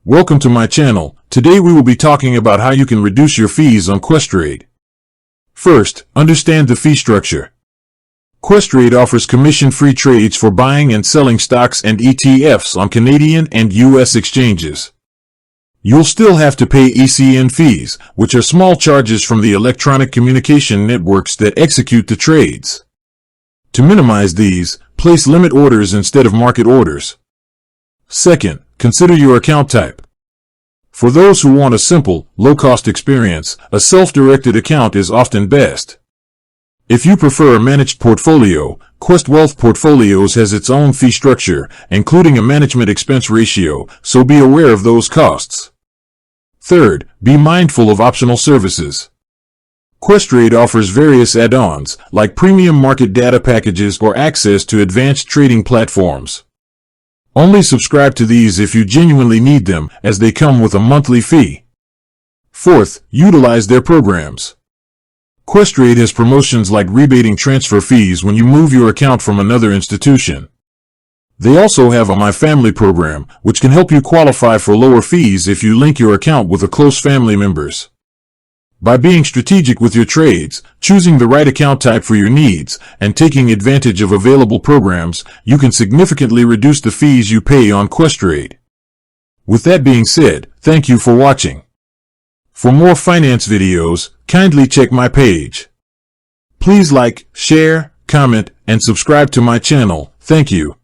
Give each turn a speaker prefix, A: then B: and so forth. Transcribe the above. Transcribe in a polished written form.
A: Welcome to my channel. Today we will be talking about how you can reduce your fees on Questrade. First, understand the fee structure. Questrade offers commission-free trades for buying and selling stocks and ETFs on Canadian and US exchanges. You'll still have to pay ECN fees, which are small charges from the electronic communication networks that execute the trades. To minimize these, place limit orders instead of market orders. Second, consider your account type. For those who want a simple, low-cost experience, a self-directed account is often best. If you prefer a managed portfolio, Quest Wealth Portfolios has its own fee structure, including a management expense ratio, so be aware of those costs. Third, be mindful of optional services. Questrade offers various add-ons, like premium market data packages or access to advanced trading platforms. Only subscribe to these if you genuinely need them, as they come with a monthly fee. Fourth, utilize their programs. Questrade has promotions like rebating transfer fees when you move your account from another institution. They also have a My Family program, which can help you qualify for lower fees if you link your account with a close family members. By being strategic with your trades, choosing the right account type for your needs, and taking advantage of available programs, you can significantly reduce the fees you pay on Questrade. With that being said, thank you for watching. For more finance videos, kindly check my page. Please like, share, comment, and subscribe to my channel. Thank you.